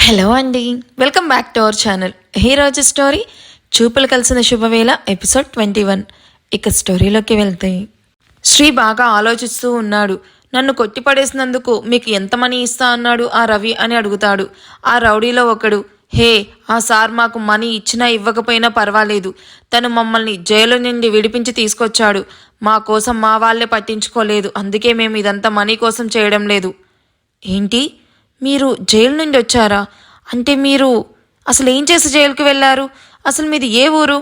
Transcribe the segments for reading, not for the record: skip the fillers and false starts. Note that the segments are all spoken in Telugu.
హలో అండి, welcome back to our channel. ఈరోజు స్టోరీ చూపులు కలిసిన శుభవేళ ఎపిసోడ్ 21. ఇక స్టోరీలోకి వెళ్తే శ్రీ బాగా ఆలోచిస్తూ ఉన్నాడు. నన్ను కొట్టిపడేసినందుకు మీకు ఎంత మనీ ఇస్తా అన్నాడు ఆ రవి అని అడుగుతాడు. ఆ రౌడీలో ఒకడు, హే, ఆ సార్ మాకు మనీ ఇచ్చినా ఇవ్వకపోయినా పర్వాలేదు, తను మమ్మల్ని జైలు నుండి విడిపించి తీసుకొచ్చాడు, మా కోసం మా వాళ్ళే పట్టించుకోలేదు, అందుకే మేము ఇదంతా మనీ కోసం చేయడం లేదు. ఏంటి, మీరు జైలు నుండి వచ్చారా? అంటే మీరు అసలు ఏం చేసి జైలుకి వెళ్ళారు? అసలు మీది ఏ ఊరు?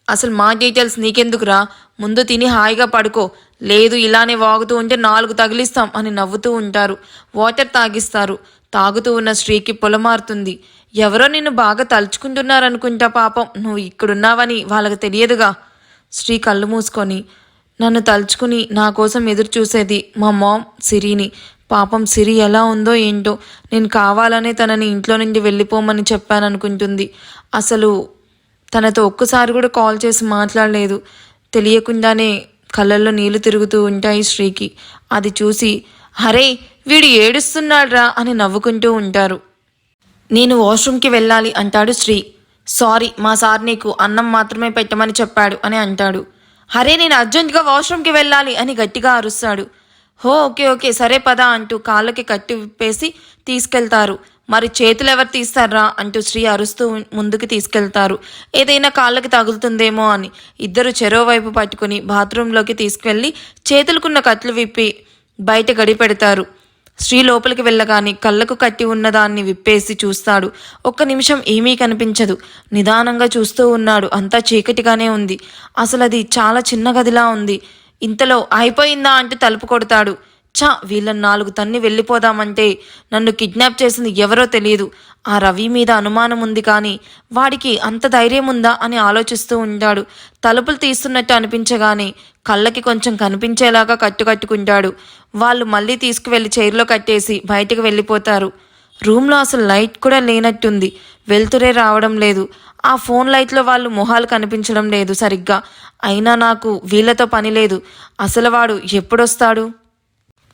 అసలు మా డీటెయిల్స్ నీకెందుకురా, ముందు తిని హాయిగా పడుకో, లేదు ఇలానే వాగుతూ ఉంటే 4 తగిలిస్తాం అని నవ్వుతూ ఉంటారు. వాటర్ తాగిస్తారు. తాగుతూ ఉన్న శ్రీకి పొలమారుతుంది. ఎవరో నిన్ను బాగా తలుచుకుంటున్నారనుకుంటా, పాపం నువ్వు ఇక్కడున్నావని వాళ్ళకి తెలియదుగా. శ్రీ కళ్ళు మూసుకొని, నన్ను తలుచుకుని నా కోసం ఎదురు చూసేది మా మామ్ సిరిని. పాపం సిరి ఎలా ఉందో ఏంటో, నేను కావాలనే తనని ఇంట్లో నుండి వెళ్ళిపోమని చెప్పాననుకుంటుంది. అసలు తనతో ఒక్కసారి కూడా కాల్ చేసి మాట్లాడలేదు. తెలియకుండానే కళ్ళల్లో నీళ్లు తిరుగుతూ ఉంటాయి శ్రీకి. అది చూసి, హరే వీడు ఏడుస్తున్నాడ్రా అని నవ్వుకుంటూ ఉంటారు. నేను వాష్రూమ్కి వెళ్ళాలి అంటాడు శ్రీ. సారీ, మా సార్ నీకు అన్నం మాత్రమే పెట్టమని చెప్పాడు అని అంటాడు. హరే నేను అర్జెంటుగా వాష్రూమ్కి వెళ్ళాలి అని గట్టిగా అరుస్తాడు. హో ఓకే ఓకే సరే పదా అంటూ కాళ్ళకి కట్టి విప్పేసి తీసుకెళ్తారు. మరి చేతులు ఎవరు తీస్తారా అంటూ శ్రీ అరుస్తూ ముందుకు తీసుకెళ్తారు. ఏదైనా కాళ్ళకి తగులుతుందేమో అని ఇద్దరు చెరోవైపు పట్టుకుని బాత్రూంలోకి తీసుకెళ్లి చేతులకున్న కట్లు విప్పి బయట గడి పెడతారు. శ్రీ లోపలికి వెళ్ళగానే కళ్ళకు కట్టి ఉన్నదాన్ని విప్పేసి చూస్తాడు. ఒక్క నిమిషం ఏమీ కనిపించదు. నిదానంగా చూస్తూ ఉన్నాడు. అంతా చీకటిగానే ఉంది. అసలు అది చాలా చిన్న గదిలా ఉంది. ఇంతలో అయిపోయిందా అంటూ తలుపు కొడతాడు. వీళ్ళని 4 తన్ని వెళ్ళిపోదామంటే నన్ను కిడ్నాప్ చేసింది ఎవరో తెలియదు. ఆ రవి మీద అనుమానం ఉంది, కానీ వాడికి అంత ధైర్యం ఉందా అని ఆలోచిస్తూ ఉంటాడు. తలుపులు తీస్తున్నట్టు అనిపించగానే కళ్ళకి కొంచెం కనిపించేలాగా కట్టుకుంటాడు. వాళ్ళు మళ్ళీ తీసుకువెళ్ళి చైర్లో కట్టేసి బయటకు వెళ్ళిపోతారు. రూమ్లో అసలు లైట్ కూడా లేనట్టుంది. వెలుతురే రావడం లేదు. ఆ ఫోన్ లైట్లో వాళ్ళు మొహాలు కనిపించడం లేదు సరిగ్గా. అయినా నాకు వీళ్ళతో పని లేదు. అసలు వాడు ఎప్పుడొస్తాడు?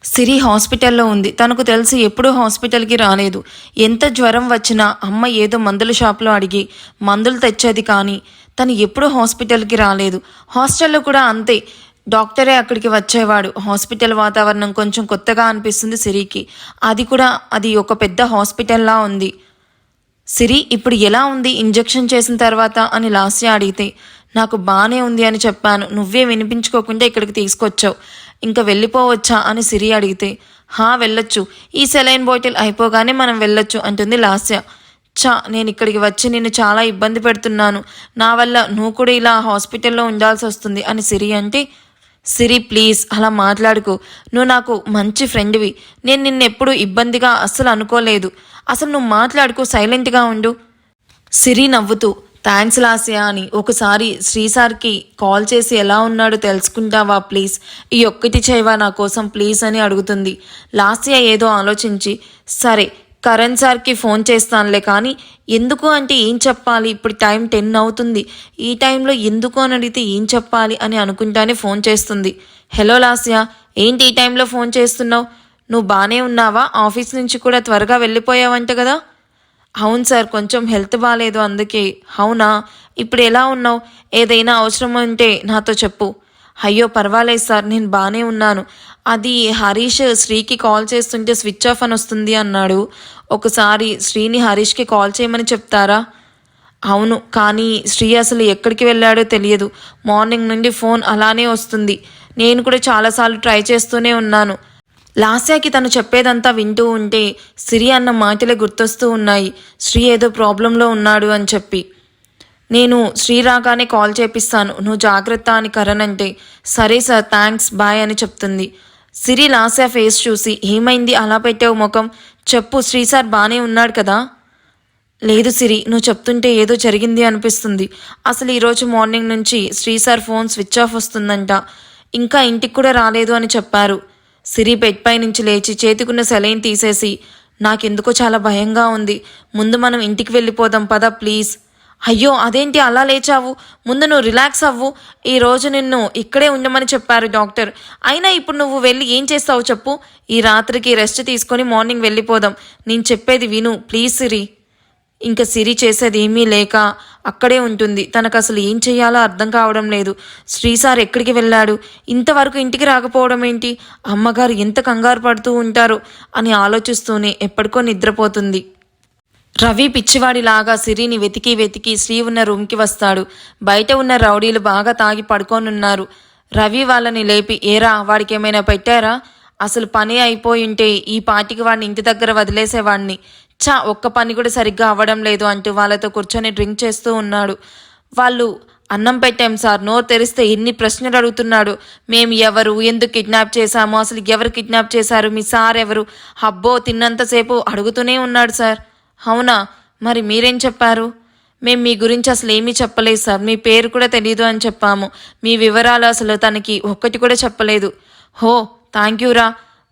సిరి హాస్పిటల్లో ఉంది. తనకు తెలిసి ఎప్పుడూ హాస్పిటల్కి రాలేదు. ఎంత జ్వరం వచ్చినా అమ్మ ఏదో మందుల షాప్లో అడిగి మందులు తెచ్చేది, కానీ తను ఎప్పుడూ హాస్పిటల్కి రాలేదు. హాస్టల్లో కూడా అంతే, డాక్టరే అక్కడికి వచ్చేవాడు. హాస్పిటల్ వాతావరణం కొంచెం కొత్తగా అనిపిస్తుంది సిరికి. అది ఒక పెద్ద హాస్పిటల్లా ఉంది. సిరి ఇప్పుడు ఎలా ఉంది ఇంజెక్షన్ చేసిన తర్వాత అని లాస్య అడిగితే, నాకు బాగానే ఉంది అని చెప్పాను, నువ్వే వినిపించుకోకుండా ఇక్కడికి తీసుకొచ్చావు, ఇంకా వెళ్ళిపోవచ్చా అని సిరి అడిగితే, వెళ్ళొచ్చు, ఈ సెలైన్ బాటిల్ అయిపోగానే మనం వెళ్ళొచ్చు అంటుంది లాస్య. నేను ఇక్కడికి వచ్చి నిన్ను చాలా ఇబ్బంది పెడుతున్నాను, నా వల్ల నువ్వు కూడా ఇలా హాస్పిటల్లో ఉండాల్సి వస్తుంది అని సిరి అంటే, సిరి ప్లీజ్ అలా మాట్లాడుకో, నువ్వు నాకు మంచి ఫ్రెండ్వి, నేను నిన్నెప్పుడు ఇబ్బందిగా అస్సలు అనుకోలేదు, అసలు నువ్వు మాట్లాడుకో, సైలెంట్గా ఉండు. సిరి నవ్వుతూ, థ్యాంక్స్ లాస్య అని ఒకసారి శ్రీసార్కి కాల్ చేసి ఎలా ఉన్నాడో తెలుసుకుంటావా ప్లీజ్, ఈ ఒక్కటి చేయవా నా కోసం ప్లీజ్ అని అడుగుతుంది. లాస్య ఏదో ఆలోచించి, సరే కరణ్ సార్కి ఫోన్ చేస్తానులే, కానీ ఎందుకు అంటే ఏం చెప్పాలి, ఇప్పుడు టైం 10 అవుతుంది, ఈ టైంలో ఎందుకు అని అడిగితే ఏం చెప్పాలి అని అనుకుంటానే ఫోన్ చేస్తుంది. హలో లాస్య, ఏంటి ఈ టైంలో ఫోన్ చేస్తున్నావు? నువ్వు బాగానే ఉన్నావా? ఆఫీస్ నుంచి కూడా త్వరగా వెళ్ళిపోయావంట కదా? అవును సార్, కొంచెం హెల్త్ బాగాలేదు అందుకే. అవునా, ఇప్పుడు ఎలా ఉన్నావు? ఏదైనా అవసరం ఉంటే నాతో చెప్పు. అయ్యో పర్వాలేదు సార్, నేను బాగానే ఉన్నాను. అది హరీష్ శ్రీకి కాల్ చేస్తుంటే స్విచ్ ఆఫ్ అని వస్తుంది అన్నాడు. ఒకసారి శ్రీని హరీష్కి కాల్ చేయమని చెప్తారా? అవును, కానీ శ్రీ అసలు ఎక్కడికి వెళ్ళాడో తెలియదు. మార్నింగ్ నుండి ఫోన్ అలానే వస్తుంది. నేను కూడా చాలాసార్లు ట్రై చేస్తూనే ఉన్నాను. లాస్యాకి తను చెప్పేదంతా వింటూ ఉంటే సిరి అన్న మాటలే గుర్తొస్తూ ఉన్నాయి. శ్రీ ఏదో ప్రాబ్లంలో ఉన్నాడు అని చెప్పి. నేను శ్రీ రాగానే కాల్ చేపిస్తాను, నువ్వు జాగ్రత్త అని కరణ్ అంటే, సరే సార్ థ్యాంక్స్ బాయ్ అని చెప్తుంది. సిరి లాస్యా ఫేస్ చూసి, ఏమైంది అలా పెట్టావు ముఖం, చెప్పు, శ్రీ సార్ బాగానే ఉన్నాడు కదా? లేదు సిరి, నువ్వు చెప్తుంటే ఏదో జరిగింది అనిపిస్తుంది. అసలు ఈరోజు మార్నింగ్ నుంచి Shri sir phone switch off వస్తుందంట, ఇంకా ఇంటికి కూడా రాలేదు అని చెప్పారు. సిరి బెడ్ పై నుంచి లేచి చేతికున్న సెలైన్ తీసేసి, నాకెందుకో చాలా భయంగా ఉంది, ముందు మనం ఇంటికి వెళ్ళిపోదాం పదా ప్లీజ్. అయ్యో అదేంటి అలా లేచావు? ముందు నువ్వు రిలాక్స్ అవ్వు. ఈరోజు నిన్ను ఇక్కడే ఉండమని చెప్పారు డాక్టర్. అయినా ఇప్పుడు నువ్వు వెళ్ళి ఏం చేస్తావు చెప్పు? ఈ రాత్రికి రెస్ట్ తీసుకొని మార్నింగ్ వెళ్ళిపోదాం. నేను చెప్పేది విను ప్లీజ్ సిరి. ఇంకా సిరి చేసేది ఏమీ లేక అక్కడే ఉంటుంది. తనకు అసలు ఏం చేయాలో అర్థం కావడం లేదు. శ్రీసార్ ఎక్కడికి వెళ్ళాడు? ఇంతవరకు ఇంటికి రాకపోవడం ఏంటి? అమ్మగారు ఎంత కంగారు పడుతూ ఉంటారు అని ఆలోచిస్తూనే ఎప్పటికో నిద్రపోతుంది. రవి పిచ్చివాడిలాగా సిరిని వెతికి వెతికి శ్రీ ఉన్న రూమ్కి వస్తాడు. బయట ఉన్న రౌడీలు బాగా తాగి పడుకోనున్నారు. రవి వాళ్ళని లేపి, ఏరా వాడికి ఏమైనా పెట్టారా? అసలు పని అయిపోయి ఉంటే ఈ పాటికి వాడిని ఇంటి దగ్గర వదిలేసేవాడిని. ఒక్క పని కూడా సరిగ్గా అవ్వడం లేదు అంటూ వాళ్ళతో కూర్చొని డ్రింక్ చేస్తూ ఉన్నాడు. వాళ్ళు అన్నం పెట్టాం సార్, నోరు తెరిస్తే ఎన్ని ప్రశ్నలు అడుగుతున్నాడు. మేము ఎవరు, ఎందుకు కిడ్నాప్ చేశాము, అసలు ఎవరు కిడ్నాప్ చేశారు, మీ సార్ ఎవరు, అబ్బో తిన్నంతసేపు అడుగుతూనే ఉన్నాడు సార్. అవునా, మరి మీరేం చెప్పారు? మేము మీ గురించి అసలు ఏమీ చెప్పలేదు సార్, మీ పేరు కూడా తెలీదు అని చెప్పాము. మీ వివరాలు అసలు తనకి ఒక్కటి కూడా చెప్పలేదు. హో థ్యాంక్ యూరా.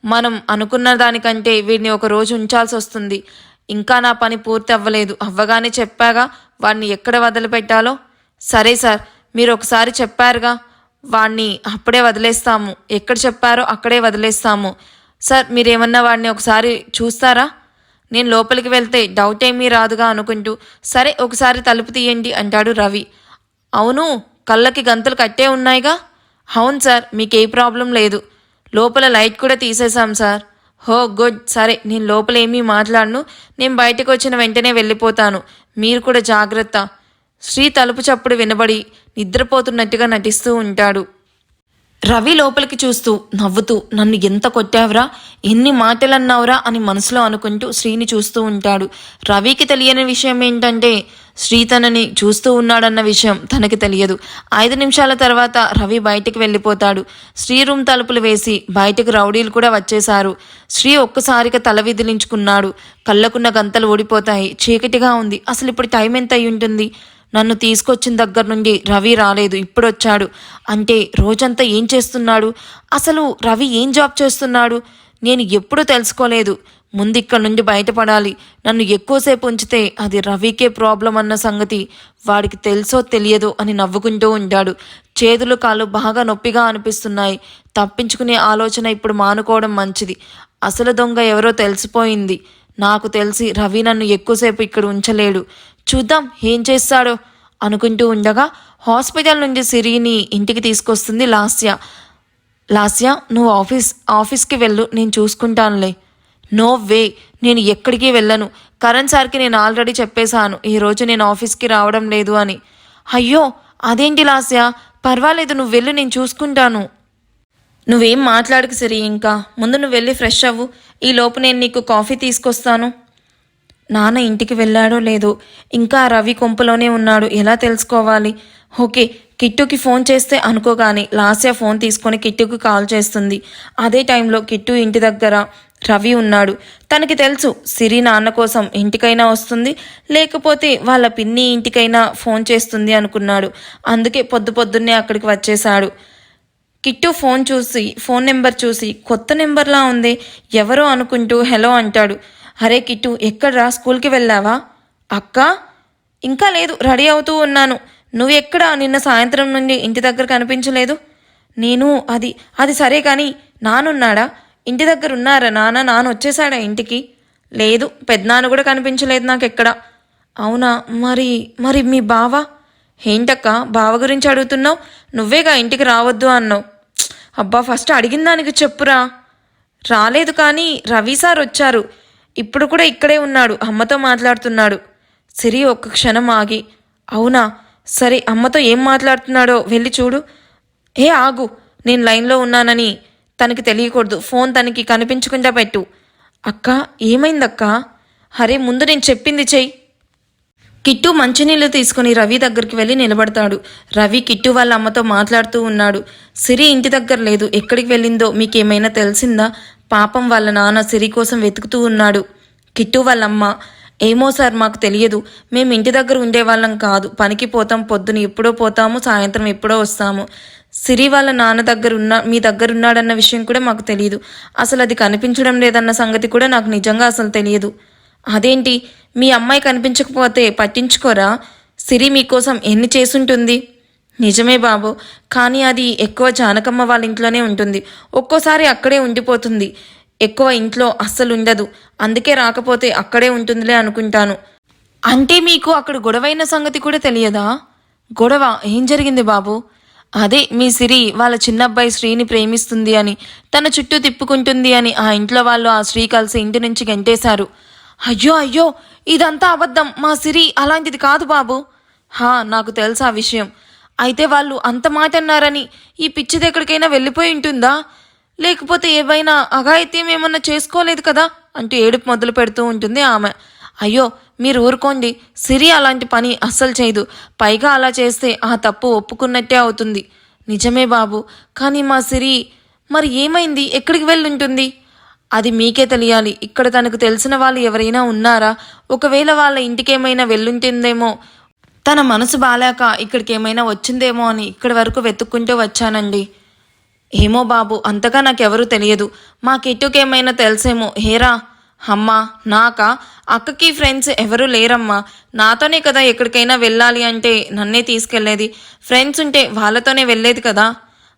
మనం అనుకున్న దానికంటే వీడిని ఒక రోజు ఉంచాల్సి వస్తుంది. ఇంకా నా పని పూర్తి అవ్వలేదు. అవ్వగానే చెప్పాగా వాడిని ఎక్కడ వదిలిపెట్టాలో. సరే సార్, మీరు ఒకసారి చెప్పారుగా, వాడిని అప్పుడే వదిలేస్తాము. ఎక్కడ చెప్పారో అక్కడే వదిలేస్తాము. సార్ మీరేమన్నా వాడిని ఒకసారి చూస్తారా? నేను లోపలికి వెళ్తే డౌట్ ఏమీ రాదుగా అనుకుంటూ, సరే ఒకసారి తలుపు తీయండి అంటాడు రవి. అవును, కళ్ళకి గంతలు కట్టే ఉన్నాయిగా. అవును సార్, మీకే ప్రాబ్లం లేదు. లోపల లైట్ కూడా తీసేశాం సార్. హో గుడ్. సరే నేను లోపల ఏమీ మాట్లాడను. నేను బయటకు వచ్చిన వెంటనే వెళ్ళిపోతాను. మీరు కూడా జాగ్రత్త. శ్రీ తలుపు చప్పుడు వినబడి నిద్రపోతున్నట్టుగా నటిస్తూ ఉంటాడు. రవి లోపలికి చూస్తూ నవ్వుతూ, నన్ను ఎంత కొట్టావురా, ఎన్ని మాటలన్నావురా అని మనసులో అనుకుంటూ శ్రీని చూస్తూ ఉంటాడు. రవికి తెలియని విషయం ఏంటంటే శ్రీ తనని చూస్తూ ఉన్నాడన్న విషయం తనకి తెలియదు. 5 నిమిషాల తర్వాత రవి బయటికి వెళ్ళిపోతాడు. శ్రీ రూమ్ తలుపులు వేసి బయటకు రౌడీలు కూడా వచ్చేశారు. శ్రీ ఒక్కసారిగా తల విదిలించుకున్నాడు. కళ్ళకున్న గంతలు ఊడిపోతాయి. చీకటిగా ఉంది. అసలు ఇప్పుడు టైం ఎంత అయి ఉంటుంది? నన్ను తీసుకొచ్చిన దగ్గర నుండి రవి రాలేదు, ఇప్పుడొచ్చాడు. అంటే రోజంతా ఏం చేస్తున్నాడు? అసలు రవి ఏం జాబ్ చేస్తున్నాడు? నేను ఎప్పుడూ తెలుసుకోలేదు. ముందు ఇక్కడ నుండి బయటపడాలి. నన్ను ఎక్కువసేపు ఉంచితే అది రవికే ప్రాబ్లం అన్న సంగతి వాడికి తెలుసో తెలియదో అని నవ్వుకుంటూ ఉంటాడు. చేతులు కాళ్ళు బాగా నొప్పిగా అనిపిస్తున్నాయి. తప్పించుకునే ఆలోచన ఇప్పుడు మానుకోవడం మంచిది. అసలు దొంగ ఎవరో తెలిసిపోయింది. నాకు తెలిసి రవి నన్ను ఎక్కువసేపు ఇక్కడ ఉంచలేడు. చూద్దాం ఏం చేస్తాడో అనుకుంటూ ఉండగా హాస్పిటల్ నుండి సిరిని ఇంటికి తీసుకొస్తుంది లాస్య. లాస్య, నువ్వు ఆఫీస్కి వెళ్ళు, నేను చూసుకుంటానులే. నో వే, నేను ఎక్కడికి వెళ్ళను. కరణ్ సార్కి నేను ఆల్రెడీ చెప్పేశాను ఈరోజు నేను ఆఫీస్కి రావడం లేదు అని. అయ్యో అదేంటి లాస్య, పర్వాలేదు నువ్వు వెళ్ళు, నేను చూసుకుంటాను. నువ్వేం మాట్లాడకు సిరి, ఇంకా ముందు నువ్వు వెళ్ళి ఫ్రెష్ అవ్వు. ఈ లోపు నేను నీకు కాఫీ తీసుకొస్తాను. నాన్న ఇంటికి వెళ్ళాడో లేదో, ఇంకా రవి కొంపులోనే ఉన్నాడు, ఎలా తెలుసుకోవాలి? ఓకే, కిట్టుకి ఫోన్ చేస్తే అనుకోగాని లాస్య ఫోన్ తీసుకొని కిట్టుకి కాల్ చేస్తుంది. అదే టైంలో కిట్టు ఇంటి దగ్గర రవి ఉన్నాడు. తనకి తెలుసు సిరి నాన్న కోసం ఇంటికైనా వస్తుంది, లేకపోతే వాళ్ళ పిన్ని ఇంటికైనా ఫోన్ చేస్తుంది అనుకున్నాడు. అందుకే పొద్దున్నే అక్కడికి వచ్చేశాడు. కిట్టు ఫోన్ నెంబర్ చూసి కొత్త నెంబర్లా ఉంది, ఎవరో అనుకుంటూ హలో అంటాడు. అరే కిట్టు, ఎక్కడ్రా, స్కూల్కి వెళ్ళావా? అక్క, ఇంకా లేదు, రెడీ అవుతూ ఉన్నాను. నువ్వెక్కడా? నిన్న సాయంత్రం నుండి ఇంటి దగ్గర కనిపించలేదు. నేను అది సరే కానీ నానున్నాడా? ఇంటి దగ్గర ఉన్నారా నాన్న వచ్చేసాడా ఇంటికి? లేదు, పెద్దనాన్న కూడా కనిపించలేదు నాకెక్కడ. అవునా, మరి మీ బావ? ఏంటక్క బావ గురించి అడుగుతున్నావు? నువ్వేగా ఇంటికి రావద్దు అన్నావు. అబ్బా, ఫస్ట్ అడిగిన దానికి చెప్పురా. రాలేదు కానీ రవి సార్ వచ్చారు. ఇప్పుడు కూడా ఇక్కడే ఉన్నాడు, అమ్మతో మాట్లాడుతున్నాడు. సిరి ఒక్క క్షణం ఆగి, అవునా, సరే అమ్మతో ఏం మాట్లాడుతున్నాడో వెళ్ళి చూడు. ఆగు, నేను లైన్లో ఉన్నానని తనకి తెలియకూడదు. ఫోన్ తనకి కనిపించకుండా పెట్టు. అక్క, ఏమైందక్క? అరే ముందు నేను చెప్పింది చెయ్యి. కిట్టు మంచినీళ్ళు తీసుకుని రవి దగ్గరికి వెళ్ళి నిలబడతాడు. రవి కిట్టు వాళ్ళ అమ్మతో మాట్లాడుతూ ఉన్నాడు. సిరి ఇంటి దగ్గర లేదు, ఎక్కడికి వెళ్ళిందో మీకేమైనా తెలిసిందా? పాపం వాళ్ళ నాన్న సిరి కోసం వెతుకుతూ ఉన్నాడు. కిట్టు వాళ్ళమ్మ, ఏమో సార్ మాకు తెలియదు. మేము ఇంటి దగ్గర ఉండేవాళ్ళం కాదు, పనికి పోతాం, పొద్దున ఎప్పుడో పోతాము, సాయంత్రం ఎప్పుడో వస్తాము. సిరి వాళ్ళ నాన్న మీ దగ్గర ఉన్నాడన్న విషయం కూడా మాకు తెలియదు. అసలు అది కనిపించడం లేదన్న సంగతి కూడా నాకు నిజంగా అసలు తెలియదు. అదేంటి, మీ అమ్మాయి కనిపించకపోతే పట్టించుకోరా? సిరి మీకోసం ఎన్ని చేసుంటుంది? నిజమే బాబు, కానీ అది ఎక్కువ జానకమ్మ వాళ్ళ ఇంట్లోనే ఉంటుంది. ఒక్కోసారి అక్కడే ఉండిపోతుంది. ఎక్కువ ఇంట్లో అస్సలు ఉండదు. అందుకే రాకపోతే అక్కడే ఉంటుందిలే అనుకుంటాను. అంటే మీకు అక్కడ గొడవైన సంగతి కూడా తెలియదా? గొడవ ఏం జరిగింది బాబు? అదే మీ సిరి వాళ్ళ చిన్నబ్బాయి శ్రీని ప్రేమిస్తుంది అని, తన చుట్టూ తిప్పుకుంటుంది అని ఆ ఇంట్లో వాళ్ళు ఆ శ్రీ కలిసి ఇంటి నుంచి గెంటేశారు. అయ్యో అయ్యో, ఇదంతా అబద్ధం. మా సిరి అలాంటిది కాదు బాబు. నాకు తెలుసు ఆ విషయం. అయితే వాళ్ళు అంత మాట అన్నారని ఈ పిచ్చిది ఎక్కడికైనా వెళ్ళిపోయి ఉంటుందా? లేకపోతే ఏవైనా అఘాయిత్యం ఏమన్నా చేసుకోలేదు కదా అంటూ ఏడుపు మొదలు పెడుతూ ఉంటుంది ఆమె. అయ్యో మీరు ఊరుకోండి, సిరి అలాంటి పని అస్సలు చేయదు. పైగా అలా చేస్తే ఆ తప్పు ఒప్పుకున్నట్టే అవుతుంది. నిజమే బాబు, కానీ మా సిరి మరి ఏమైంది? ఎక్కడికి వెళ్ళుంటుంది? అది మీకే తెలియాలి. ఇక్కడ తనకు తెలిసిన వాళ్ళు ఎవరైనా ఉన్నారా? ఒకవేళ వాళ్ళ ఇంటికేమైనా వెళ్ళుంటుందేమో, తన మనసు బాలేక ఇక్కడికి ఏమైనా వచ్చిందేమో అని ఇక్కడి వరకు వెతుక్కుంటూ వచ్చానండి. ఏమో బాబు, అంతగా నాకెవరూ తెలియదు. మా కిట్టుకేమైనా తెలుసేమో. హేరా అమ్మా, నాకా? అక్కకి ఫ్రెండ్స్ ఎవరూ లేరమ్మా. నాతోనే కదా ఎక్కడికైనా వెళ్ళాలి అంటే నన్నే తీసుకెళ్లేది. ఫ్రెండ్స్ ఉంటే వాళ్ళతోనే వెళ్ళేది కదా.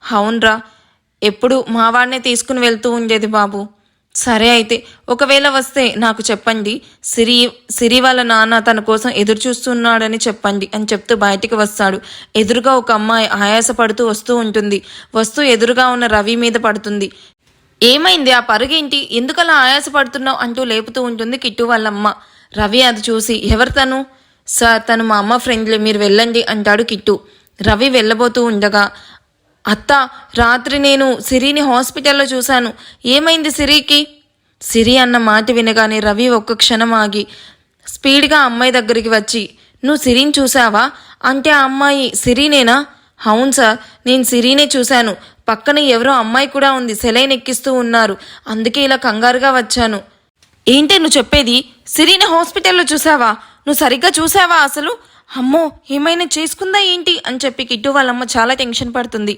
అవునరా, ఎప్పుడు మా వాడినే తీసుకుని వెళ్తూ ఉండేది బాబు. సరే అయితే ఒకవేళ వస్తే నాకు చెప్పండి. సిరి వాళ్ళ నాన్న తన కోసం ఎదురు చూస్తున్నాడని చెప్పండి అని చెప్తూ బయటికి వస్తాడు. ఎదురుగా ఒక అమ్మాయి ఆయాసపడుతూ వస్తూ ఉంటుంది. వస్తూ ఎదురుగా ఉన్న రవి మీద పడుతుంది. ఏమైంది? ఆ పరుగేంటి? ఎందుకలా ఆయాసపడుతున్నావు అంటూ లేపుతూ ఉంటుంది కిట్టు వాళ్ళమ్మ. రవి అది చూసి, ఎవరు తను? సార్, తను మా అమ్మ ఫ్రెండ్లే, మీరు వెళ్ళండి అంటాడు కిట్టు. రవి వెళ్ళబోతూ ఉండగా, అత్త, రాత్రి నేను సిరిని హాస్పిటల్లో చూశాను. ఏమైంది సిరికి? సిరి అన్న మాట వినగానే రవి ఒక్క క్షణం ఆగి స్పీడ్గా అమ్మాయి దగ్గరికి వచ్చి, నువ్వు సిరిని చూసావా అంటే ఆ అమ్మాయి సిరినేనా? అవును సార్, నేను సిరినే చూశాను. పక్కన ఎవరో అమ్మాయి కూడా ఉంది, సెలైన్ ఎక్కిస్తూ ఉన్నారు. అందుకే ఇలా కంగారుగా వచ్చాను. ఏంటి నువ్వు చెప్పేది? సిరిని హాస్పిటల్లో చూసావా? నువ్వు సరిగ్గా చూసావా అసలు? అమ్మో, ఏమైనా చేసుకుందా ఏంటి అని చెప్పి కిట్టు వాళ్ళమ్మ చాలా టెన్షన్ పడుతుంది.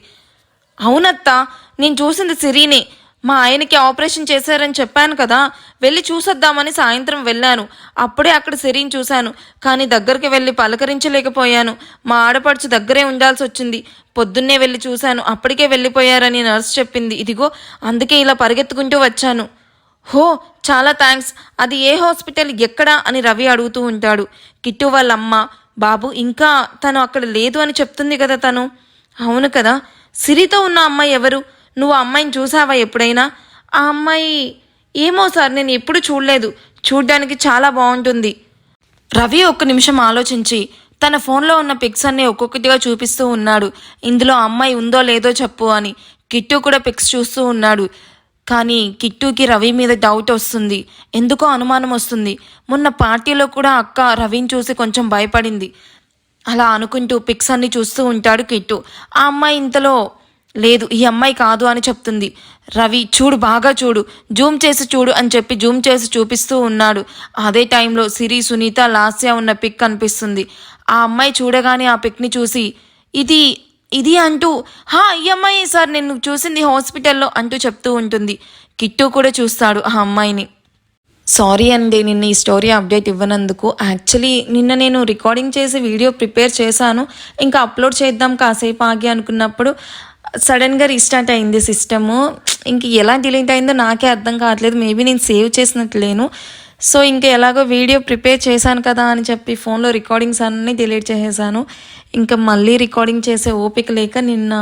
అవునత్తా, నేను చూసింది సిరినే. మా ఆయనకి ఆపరేషన్ చేశారని చెప్పాను కదా, వెళ్ళి చూసొద్దామని సాయంత్రం వెళ్ళాను. అప్పుడే అక్కడ సిరిని చూశాను, కానీ దగ్గరికి వెళ్ళి పలకరించలేకపోయాను. మా ఆడపడుచు దగ్గరే ఉండాల్సి వచ్చింది. పొద్దున్నే వెళ్ళి చూశాను, అప్పటికే వెళ్ళిపోయారని నర్సు చెప్పింది. ఇదిగో అందుకే ఇలా పరిగెత్తుకుంటూ వచ్చాను. హో, చాలా థ్యాంక్స్. అది ఏ హాస్పిటల్, ఎక్కడా అని రవి అడుగుతూ ఉంటాడు. కిట్టు వాళ్ళమ్మ, బాబు ఇంకా తను అక్కడ లేదు అని చెప్తుంది కదా తను. అవును కదా. సిరితో ఉన్న అమ్మాయి ఎవరు? నువ్వు ఆ అమ్మాయిని చూసావా ఎప్పుడైనా? ఆ అమ్మాయి ఏమో సార్, నేను ఎప్పుడు చూడలేదు. చూడ్డానికి చాలా బాగుంటుంది. రవి ఒక్క నిమిషం ఆలోచించి తన ఫోన్లో ఉన్న పిక్స్ అన్నీ ఒక్కొక్కటిగా చూపిస్తూ ఉన్నాడు. ఇందులో అమ్మాయి ఉందో లేదో చెప్పు అని. కిట్టు కూడా పిక్స్ చూస్తూ ఉన్నాడు. కానీ కిట్టుకి రవి మీద డౌట్ వస్తుంది. ఎందుకో అనుమానం వస్తుంది. మొన్న పార్టీలో కూడా అక్క రవిని చూసి కొంచెం భయపడింది. అలా అనుకుంటూ పిక్స్ అన్ని చూస్తూ ఉంటాడు కిట్టు. ఆ అమ్మాయి ఇంతలో లేదు, ఈ అమ్మాయి కాదు అని చెప్తుంది. రవి, చూడు, బాగా చూడు, జూమ్ చేసి చూడు అని చెప్పి జూమ్ చేసి చూపిస్తూ ఉన్నాడు. అదే టైంలో సిరి, సునీత, లాస్య ఉన్న పిక్ కనిపిస్తుంది. ఆ అమ్మాయి చూడగానే ఆ పిక్ని చూసి ఇది ఇది అంటూ, ఈ అమ్మాయి సార్, నేను చూసింది హాస్పిటల్లో అంటూ చెప్తూ ఉంటుంది. కిట్టు కూడా చూస్తాడు ఆ అమ్మాయిని. సారీ అండి, నిన్న ఈ స్టోరీ అప్డేట్ ఇవ్వనందుకు. యాక్చువల్లీ నిన్న నేను రికార్డింగ్ చేసి వీడియో ప్రిపేర్ చేశాను, ఇంకా అప్లోడ్ చేద్దాం కాసేపు ఆగి అనుకున్నప్పుడు సడన్గా రీస్టార్ట్ అయింది సిస్టము. ఇంక ఎలా డిలీట్ అయిందో నాకే అర్థం కావట్లేదు. మేబీ నేను సేవ్ చేసినట్లేను. సో ఇంకా ఎలాగో వీడియో ప్రిపేర్ చేశాను కదా అని చెప్పి ఫోన్లో రికార్డింగ్స్ అన్నీ డిలీట్ చేసేసాను. ఇంకా మళ్ళీ రికార్డింగ్ చేసే ఓపిక లేక నిన్న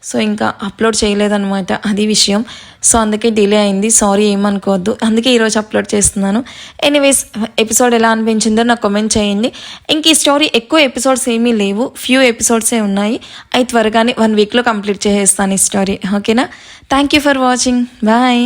సో ఇంకా అప్లోడ్ చేయలేదన్నమాట, అది విషయం. సో అందుకే డిలే అయింది, సారీ, ఏమనుకోవద్దు. అందుకే ఈరోజు అప్లోడ్ చేస్తున్నాను. ఎనీవేస్, ఎపిసోడ్ ఎలా అనిపించిందో నాకు కామెంట్ చేయండి. ఇంక ఈ స్టోరీ ఎక్కువ ఎపిసోడ్స్ ఏమీ లేవు, ఫ్యూ ఎపిసోడ్సే ఉన్నాయి. అవి త్వరగానే 1 వీక్లో కంప్లీట్ చేసేస్తాను ఈ స్టోరీ. ఓకేనా? Thank you for watching. Bye.